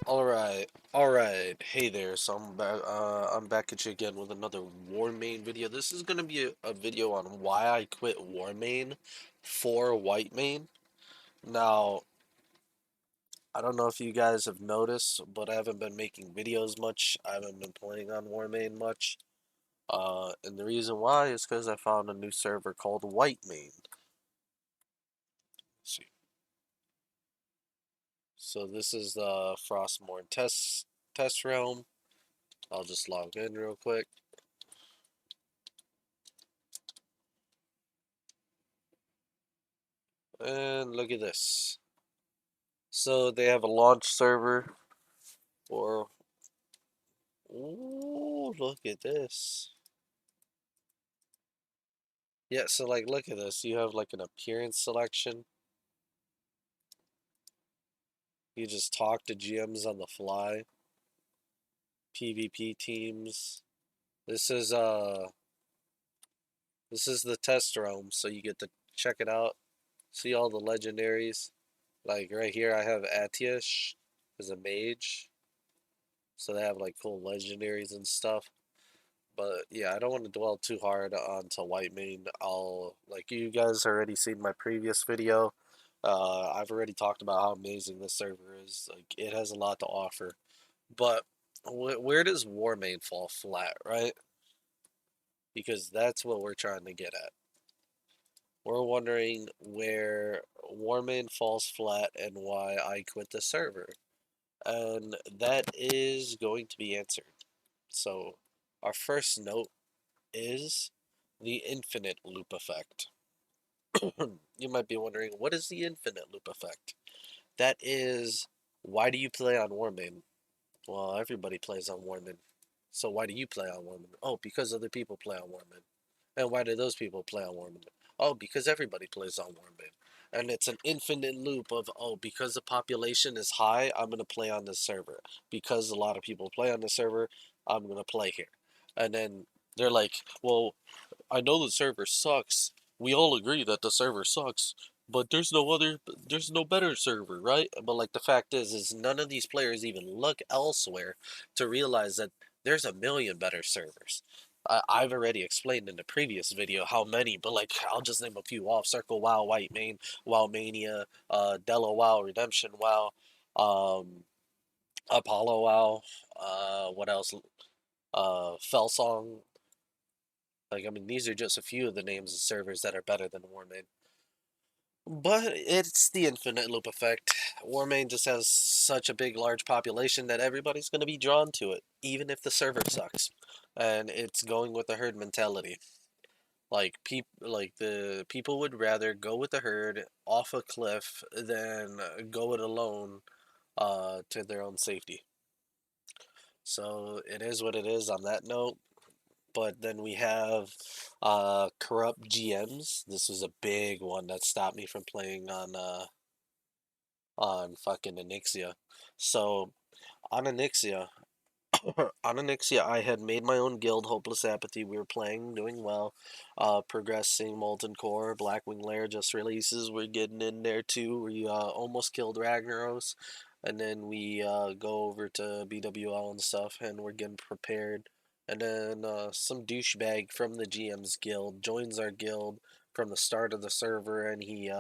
All right. Hey there. So I'm back. I'm back at you again with another Warmane video. This is gonna be a video on why I quit Warmane for Whitemane. Now, I don't know if you guys have noticed, but I haven't been making videos much. I haven't been playing on Warmane much. And the reason why is because I found a new server called Whitemane. See. So this is the Frostmourne test realm. I'll just log in real quick. And look at this. So they have a launch server for. Ooh, look at this. Yeah, so like look at this. You have like an appearance selection. You just talk to GMs on the fly. PvP teams. This is uh this is the test realm, so you get to check it out. See all the legendaries. Like right here I have Atish as a mage. So they have like cool legendaries and stuff. But yeah, I don't want to dwell too hard onto Whitemane. I'll like you guys already seen my previous video. I've already talked about how amazing this server is. Like it has a lot to offer. But where does Warmane fall flat, right? Because that's what we're trying to get at. We're wondering where Warmane falls flat and why I quit the server. And that is going to be answered. So, our first note is the infinite loop effect. You might be wondering, what is the infinite loop effect? That is, why do you play on Warmane? Well, everybody plays on Warmane. So why do you play on Warmane? Oh, because other people play on Warmane. And why do those people play on Warmane? Oh, because everybody plays on Warmane. And it's an infinite loop of, oh, because the population is high, I'm going to play on this server. Because a lot of people play on the server, I'm going to play here. And then they're like, well, I know the server sucks. We all agree that the server sucks, but there's no better server, right? But like the fact is none of these players even look elsewhere to realize that there's a million better servers. I've already explained in the previous video how many, but like I'll just name a few off: Circle WoW, Whitemane, WoW Mania, Delo WoW, Redemption WoW, um, Apollo WoW, what else? Felsong, like, I mean, these are just a few of the names of servers that are better than Warmane. But it's the infinite loop effect. Warmane just has such a big, large population that everybody's going to be drawn to it, even if the server sucks. And it's going with the herd mentality. Like the people would rather go with the herd off a cliff than go it alone to their own safety. So it is what it is on that note. But then we have corrupt GMs. This was a big one that stopped me from playing on fucking Anixia. So on Anixia, on Anixia, I had made my own guild, Hopeless Apathy. We were playing, doing well, progressing. Molten Core, Blackwing Lair just releases. We're getting in there too. We almost killed Ragnaros, and then we go over to BWL and stuff, and we're getting prepared. And then some douchebag from the GM's guild joins our guild from the start of the server, and he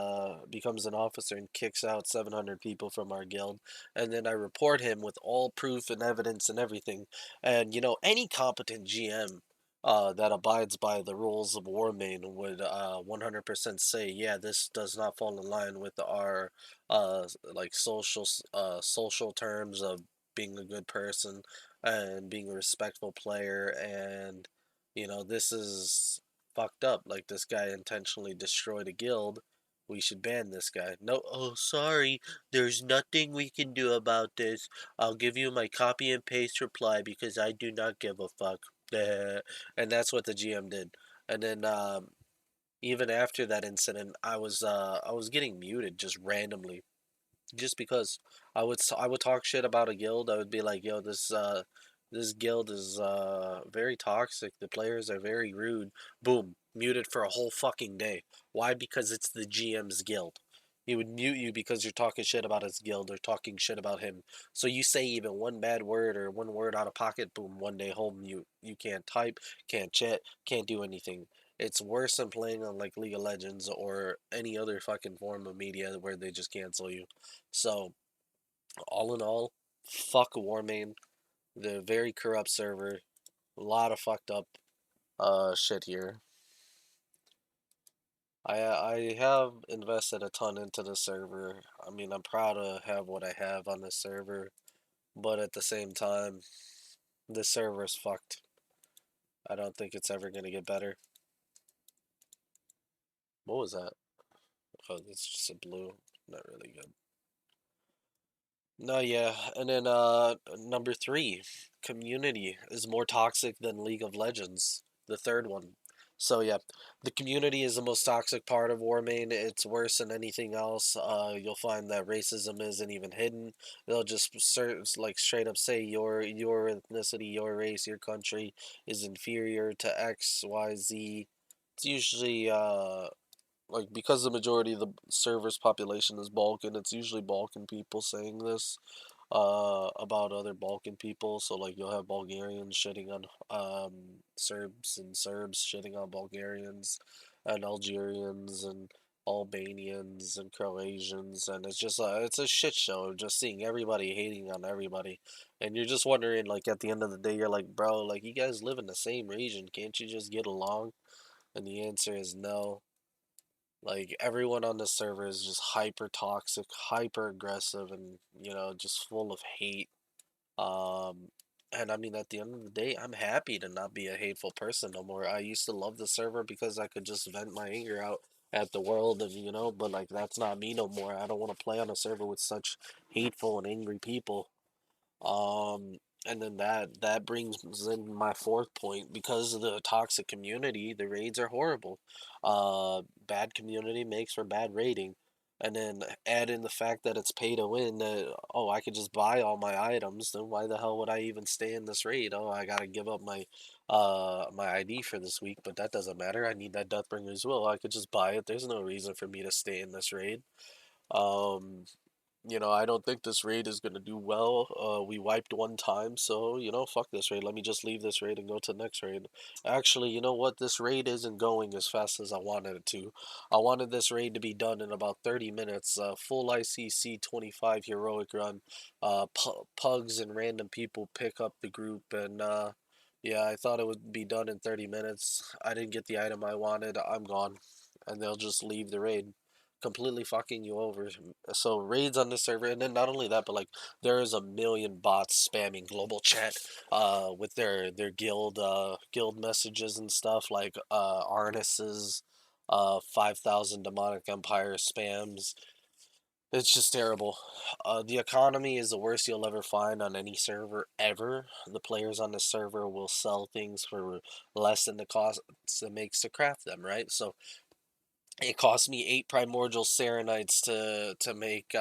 becomes an officer and kicks out 700 people from our guild. And then I report him with all proof and evidence and everything. And you know, any competent GM that abides by the rules of Warmane would 100% say, yeah, this does not fall in line with our like social terms of being a good person and being a respectful player, and you know, this is fucked up. Like this guy intentionally destroyed a guild. We should ban this guy. No, oh sorry, there's nothing we can do about this. I'll give you my copy and paste reply because I do not give a fuck. And that's what the GM did. And then even after that incident, I was getting muted just randomly, just because I would talk shit about a guild. I would be like, "Yo, this guild is very toxic. The players are very rude." Boom, muted for a whole fucking day. Why? Because it's the GM's guild. He would mute you because you're talking shit about his guild or talking shit about him. So you say even one bad word or one word out of pocket, boom, one day he'll mute. You can't type, can't chat, can't do anything. It's worse than playing on like League of Legends or any other fucking form of media where they just cancel you. So all in all, fuck Warmane. The very corrupt server. A lot of fucked up shit here. I have invested a ton into the server. I mean, I'm proud to have what I have on the server, but at the same time, the server is fucked. I don't think it's ever gonna get better. What was that? Oh, it's just a blue. Not really good. No, yeah. And then number three, community is more toxic than League of Legends, the third one. So yeah, the community is the most toxic part of Warmane. It's worse than anything else. You'll find that racism isn't even hidden. They'll just like straight up say your ethnicity, your race, your country is inferior to X, Y, Z. It's usually like because the majority of the server's population is Balkan, it's usually Balkan people saying this about other Balkan people. So like you'll have Bulgarians shitting on Serbs and Serbs shitting on Bulgarians and Algerians and Albanians and Croatians, and it's just it's a shit show just seeing everybody hating on everybody. And you're just wondering, like, at the end of the day, you're like, bro, like, you guys live in the same region, can't you just get along? And the answer is no. Like everyone on the server is just hyper toxic, hyper aggressive, and just full of hate. Um, and I mean, at the end of the day, I'm happy to not be a hateful person no more. I used to love the server because I could just vent my anger out at the world, and but like that's not me no more. I don't want to play on a server with such hateful and angry people. Um, and then that brings in my fourth point. Because of the toxic community, the raids are horrible. Bad community makes for bad raiding. And then add in the fact that it's pay to win, that oh, I could just buy all my items, then why the hell would I even stay in this raid? Oh, I gotta give up my ID for this week, but that doesn't matter. I need that Deathbringer's Will. I could just buy it. There's no reason for me to stay in this raid. Um, I don't think this raid is gonna do well. We wiped one time, so fuck this raid. Let me just leave this raid and go to the next raid. Actually, you know what? This raid isn't going as fast as I wanted it to. I wanted this raid to be done in about 30 minutes. Full ICC 25 heroic run. Pugs and random people pick up the group, and yeah, I thought it would be done in 30 minutes. I didn't get the item I wanted. I'm gone, and they'll just leave the raid completely fucking you over. So raids on this server, and then not only that, but like there is a million bots spamming global chat, with their guild messages and stuff like Arnis's, 5,000 demonic empire spams. It's just terrible. The economy is the worst you'll ever find on any server ever. The players on the server will sell things for less than the cost it makes to craft them, right? So it cost me 8 primordial serenites to make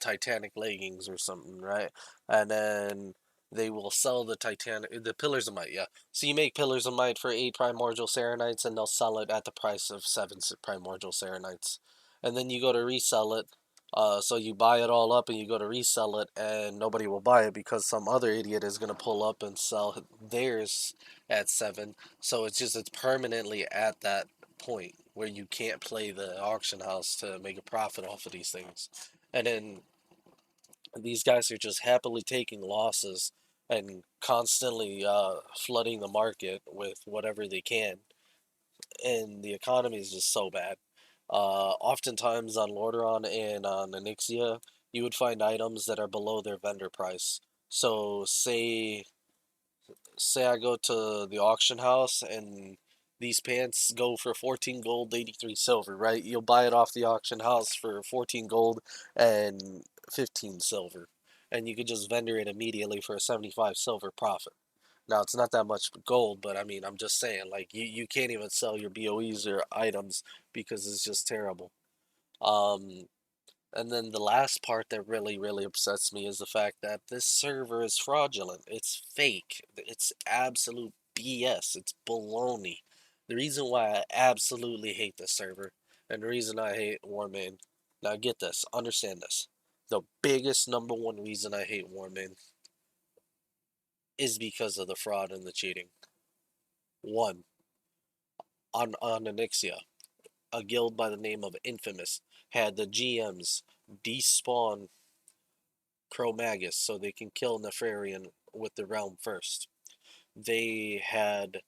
Titanic leggings or something, right? And then they will sell the pillars of might, yeah. So you make pillars of might for 8 primordial serenites, and they'll sell it at the price of 7 primordial serenites. And then you go to resell it. So you buy it all up and you go to resell it, and nobody will buy it because some other idiot is gonna pull up and sell theirs at 7. So it's permanently at that point where you can't play the auction house to make a profit off of these things. And then these guys are just happily taking losses and constantly flooding the market with whatever they can. And the economy is just so bad. Oftentimes on Lordaeron and on Onyxia, you would find items that are below their vendor price. So say I go to the auction house and these pants go for 14 gold, 83 silver, right? You'll buy it off the auction house for 14 gold and 15 silver. And you could just vendor it immediately for a 75 silver profit. Now, it's not that much gold, but I mean, I'm just saying, like, you can't even sell your BOEs or items because it's just terrible. Um, and then the last part that really, really upsets me is the fact that this server is fraudulent. It's fake. It's absolute BS. It's baloney. The reason why I absolutely hate this server, and the reason I hate Warmane. Now get this, understand this. The biggest number one reason I hate Warmane is because of the fraud and the cheating. One, on Onyxia, a guild by the name of Infamous had the GMs despawn Chromagus so they can kill Nefarian with the realm first. They had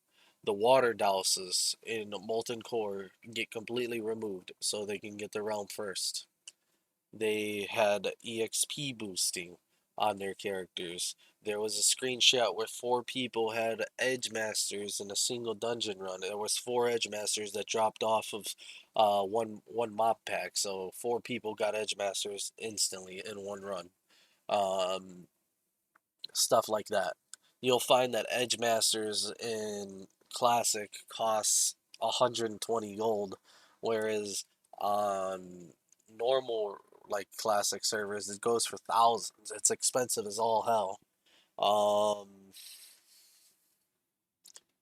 the water douses in Molten Core get completely removed so they can get the realm first. They had EXP boosting on their characters. There was a screenshot where four people had Edge Masters in a single dungeon run. There was four Edge Masters that dropped off of one mob pack, so four people got Edge Masters instantly in one run. Um, Stuff like that. You'll find that Edge Masters in Classic costs 120 gold, whereas on normal like Classic servers it goes for thousands. It's expensive as all hell. Um,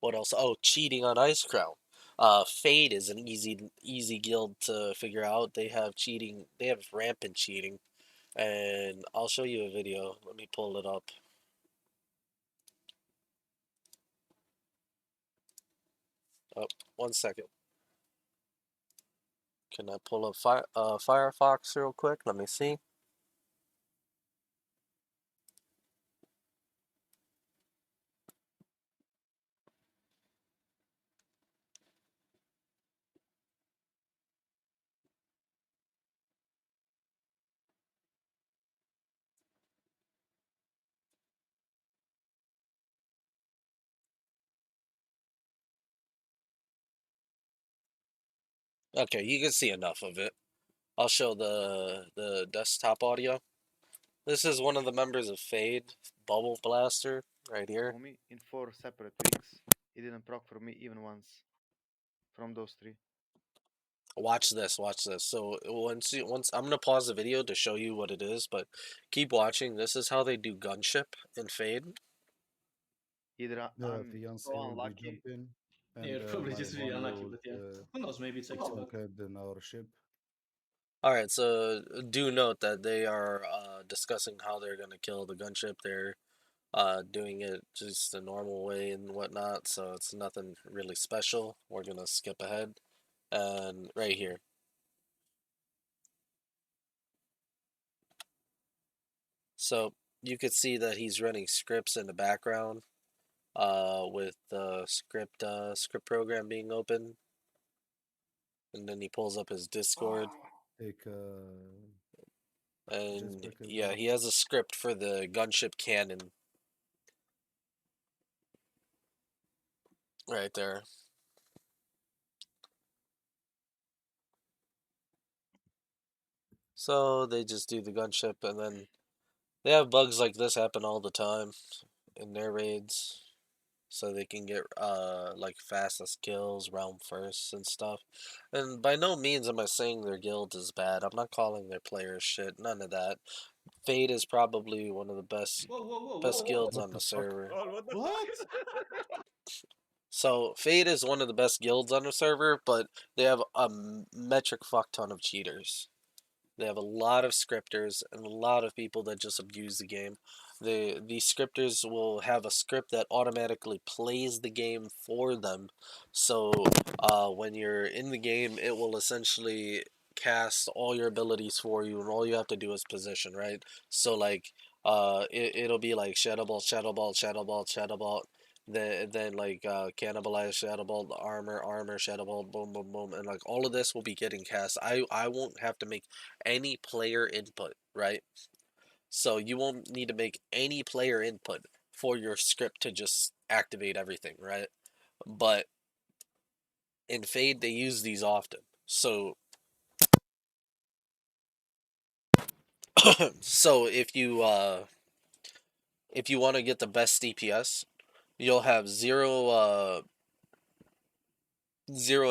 what else? Oh, cheating on Ice Crown. Fade is an easy guild to figure out. They have cheating. They have rampant cheating, and I'll show you a video. Let me pull it up. Oh, 1 second. Can I pull up Firefox real quick? Let me see. Okay, you can see enough of it. I'll show the desktop audio. This is one of the members of Fade, Bubble Blaster, right here. For me, in 4 separate weeks, he didn't proc for me even once from those three. Watch this, watch this. So once I'm gonna pause the video to show you what it is, but keep watching. This is how they do gunship in Fade. Either Yeah, I'm fiance so will be unlucky. jumping, Yeah, and you're probably my just really one unlucky, will but yeah. Who knows, maybe it's like luck. conquer in our ship. All right, so do note that they are discussing how they're gonna kill the gunship. They're doing it just a normal way and whatnot, so it's nothing really special. We're gonna skip ahead. And right here. So you could see that he's running scripts in the background with the script program being open. And then he pulls up his Discord. Take And jetpack as yeah, well. he has a script for the gunship cannon right there. So they just do the gunship and then they have bugs like this happen all the time in their raids. So they can get like fastest kills, round first and stuff. And by no means am I saying their guild is bad. I'm not calling their players shit. None of that. Fate is probably one of the Whoa, whoa, whoa, whoa, best guilds whoa. What on the the fuck? server. Oh, what the What? So Fate is one of the best guilds on the server, but they have a metric fuck ton of cheaters. They have a lot of scripters and a lot of people that just abuse the game. These scripters will have a script that automatically plays the game for them. So when you're in the game, it will essentially cast all your abilities for you, and all you have to do is position, right? So like it'll be like Shadow Ball, Shadow Ball, Shadow Ball, Shadow Ball. Then like cannibalize Shadow Ball, armor, Shadow Ball, boom, boom, boom, and like all of this will be getting cast. I won't have to make any player input, right? So you won't need to make any player input for your script to just activate everything, right? But in Fade, they use these often. So, so if you want to get the best DPS, you'll have zero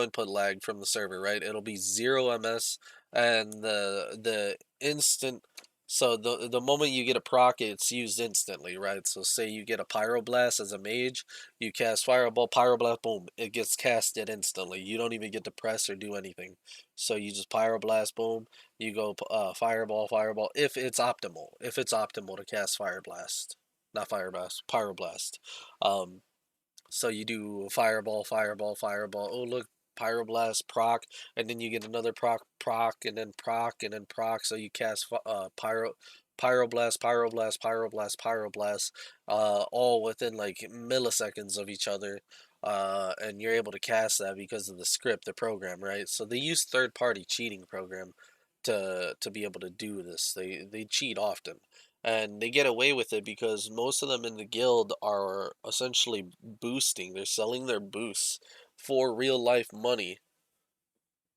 input lag from the server, right? It'll be zero MS, and the instant So the moment you get a proc, it's used instantly, right? So say you get a Pyroblast as a mage, you cast Fireball, Pyroblast, boom, it gets casted instantly. You don't even get to press or do anything. So you just Pyroblast, boom, you go Fireball, Fireball, if it's optimal. If it's optimal to cast Fireblast. Not Fireblast, Pyroblast. Um, so you do Fireball, Fireball, Fireball. Oh, look, Pyroblast, proc, and then you get another proc, proc, and then proc, and then proc. So you cast Pyroblast, Pyroblast, Pyroblast, Pyroblast, all within like milliseconds of each other. And you're able to cast that because of the script, the program, right? So they use third-party cheating program to be able to do this. They cheat often, and they get away with it because most of them in the guild are essentially boosting. They're selling their boosts for real life money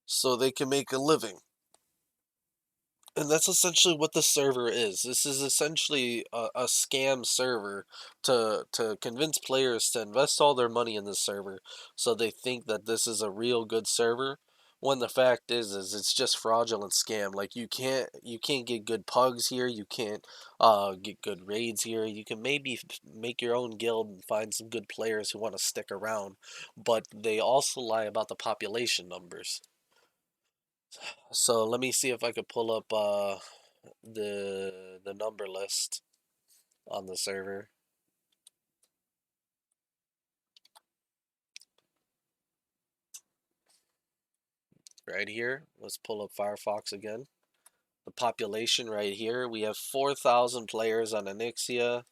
so they can make a living. And that's essentially what the server is. This is essentially a scam server to convince players to invest all their money in this server so they think that this is a real good server. When the fact is it's just fraudulent scam. Like you can't get good pugs here. You can't get good raids here. You can maybe make your own guild and find some good players who want to stick around, but they also lie about the population numbers. So let me see if I could pull up the number list on the server right here. Let's pull up Firefox again. The population right here, we have 4,000 players on Anixia,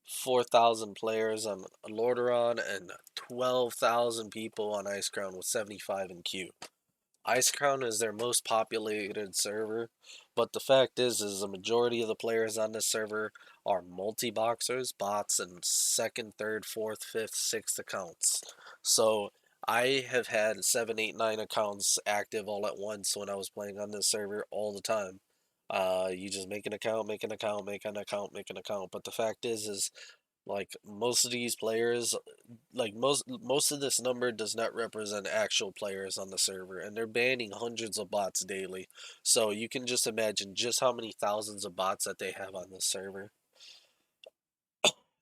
4,000 players on Lordaeron, and 12,000 people on Icecrown with 75 in queue. Icecrown is their most populated server, but the fact is the majority of the players on this server are multi-boxers, bots, and second, third, fourth, fifth, sixth accounts. So I have had 7, 8, 9 accounts active all at once when I was playing on this server all the time. You just make an account, make an account, make an account, make an account. But the fact is like most of these players, like most of this number does not represent actual players on the server, and they're banning hundreds of bots daily. So you can just imagine just how many thousands of bots that they have on this server.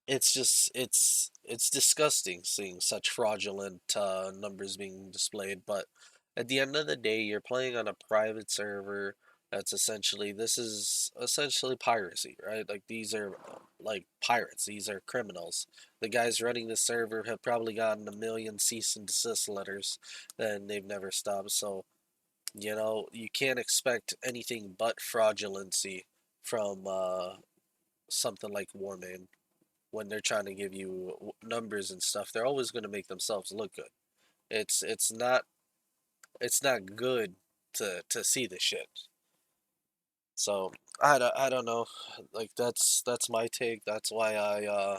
It's just it's disgusting seeing such fraudulent numbers being displayed. But at the end of the day, you're playing on a private server. That's essentially this is essentially piracy, right? Like these are like pirates. These are criminals. The guys running the server have probably gotten a million cease and desist letters, and they've never stopped. So you can't expect anything but fraudulency from something like Warmane when they're trying to give you numbers and stuff. They're always going to make themselves look good. It's not good to see this shit. So I don't know. Like that's my take. That's why I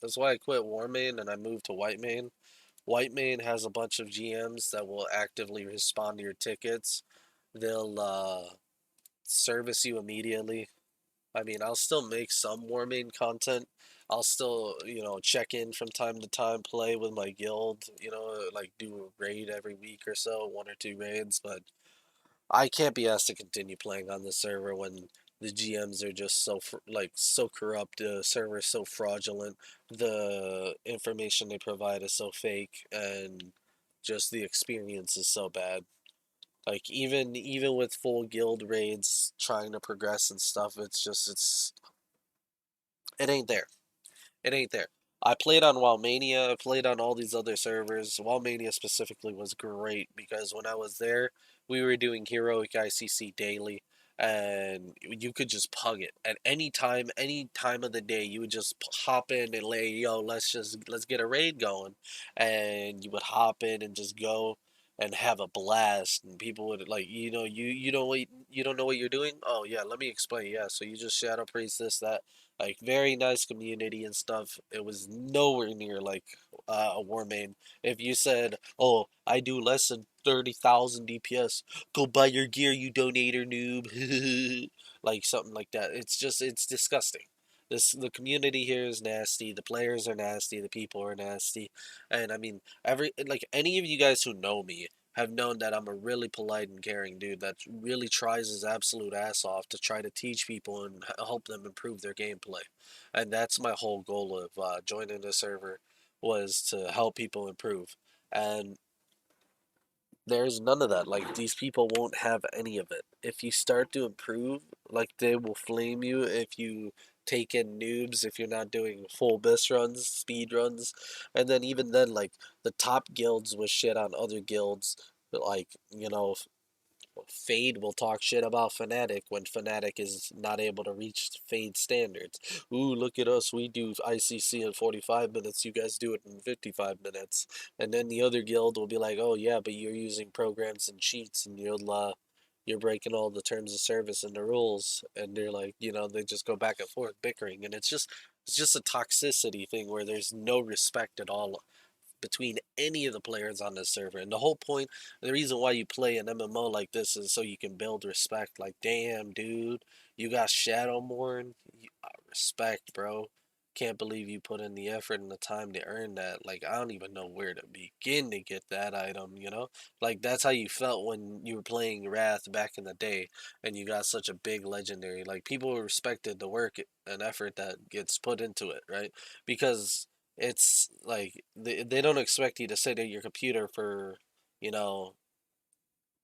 quit Warmane and I moved to Whitemane. Whitemane has a bunch of GMs that will actively respond to your tickets. They'll service you immediately. I mean, I'll still make some Warmane content. I'll still, check in from time to time, play with my guild, like do a raid every week or so, 1 or 2 raids, but I can't be asked to continue playing on this server when the GMs are just so corrupt, the server is so fraudulent, the information they provide is so fake, and just the experience is so bad. Like even with full guild raids, trying to progress and stuff, it ain't there. It ain't there. I played on Wildmania. I played on all these other servers. Wildmania specifically was great because when I was there, we were doing Heroic ICC daily, and you could just pug it at any time of the day. You would just hop in and lay, yo, let's get a raid going, and you would hop in and just go and have a blast. And people would like, you don't know what you're doing. Oh yeah, let me explain. Yeah, so you just shadow priest this that like very nice community and stuff. It was nowhere near like a Warmane. If you said, "Oh, I do less than 30,000 DPS," go buy your gear, you donator noob, like something like that. It's disgusting. The community here is nasty. The players are nasty. The people are nasty, and I mean every like any of you guys who know me have known that I'm a really polite and caring dude that really tries his absolute ass off to try to teach people and help them improve their gameplay. And that's my whole goal of joining the server, was to help people improve. And there's none of that. Like, these people won't have any of it. If you start to improve, like, they will flame you if you take in noobs, if you're not doing full BIS runs, speed runs. And then even then, like, the top guilds will shit on other guilds. Like, Fade will talk shit about Fnatic when Fnatic is not able to reach Fade standards. Ooh, look at us. We do ICC in 45 minutes. You guys do it in 55 minutes. And then the other guild will be like, oh, yeah, but you're using programs and cheats and you're breaking all the terms of service and the rules. And they're like, they just go back and forth bickering. And it's just a toxicity thing where there's no respect at all between any of the players on this server. And the whole point, the reason why you play an MMO like this is so you can build respect. Like, damn, dude, you got Shadowmourne? Respect, bro. Can't believe you put in the effort and the time to earn that. Like, I don't even know where to begin to get that item. Like, that's how you felt when you were playing Wrath back in the day and you got such a big legendary. Like, people respected the work and effort that gets put into it, right? Because it's like they don't expect you to sit at your computer for, you know,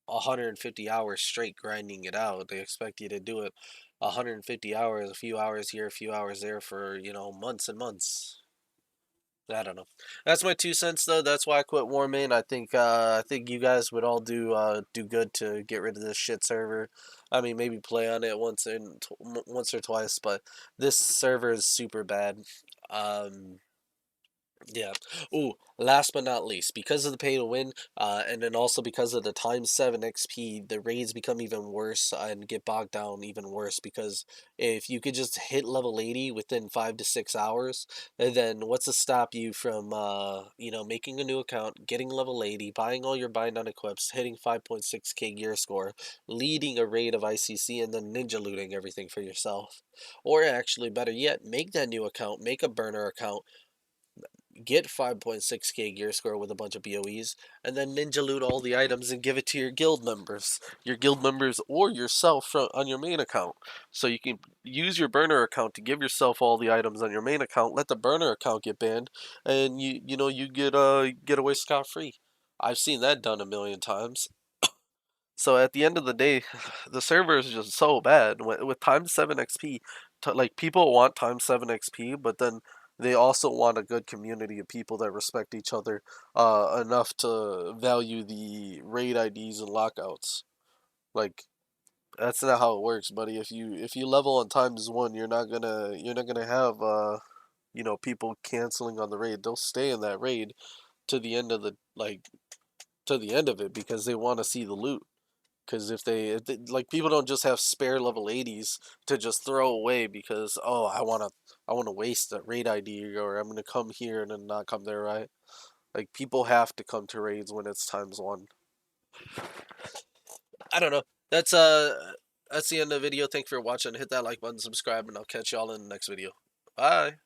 150 hours straight grinding it out. They expect you to do it 150 hours, a few hours here, a few hours there for, months and months. I don't know. That's my 2 cents though. That's why I quit Warmane. I think you guys would all do good to get rid of this shit server. I mean, maybe play on it once or twice, but this server is super bad. Um Yeah. Ooh, last but not least, because of the pay to win, and then also because of the times 7 XP, the raids become even worse and get bogged down even worse because if you could just hit level 80 within 5 to 6 hours, then what's to stop you from, making a new account, getting level 80, buying all your bind on equips, hitting 5.6k gear score, leading a raid of ICC, and then ninja looting everything for yourself? Or actually, better yet, make that new account, make a burner account, get 5.6k gear score with a bunch of BOEs, and then ninja loot all the items and give it to your guild members or yourself on your main account. So you can use your burner account to give yourself all the items on your main account, let the burner account get banned, and you get away scot free. I've seen that done a million times. So at the end of the day, the server is just so bad. With times 7 XP, like, people want times 7 XP, but then they also want a good community of people that respect each other enough to value the raid IDs and lockouts. Like, that's not how it works, buddy. If you level on times 1, you're not gonna have people canceling on the raid. They'll stay in that raid to the end of it because they want to see the loot. Because if they like, people don't just have spare level 80s to just throw away because, oh, I wanna waste a raid ID, or I'm gonna come here and then not come there, right? Like, people have to come to raids when it's times 1. I don't know. That's the end of the video. Thank you for watching. Hit that like button, subscribe, and I'll catch y'all in the next video. Bye.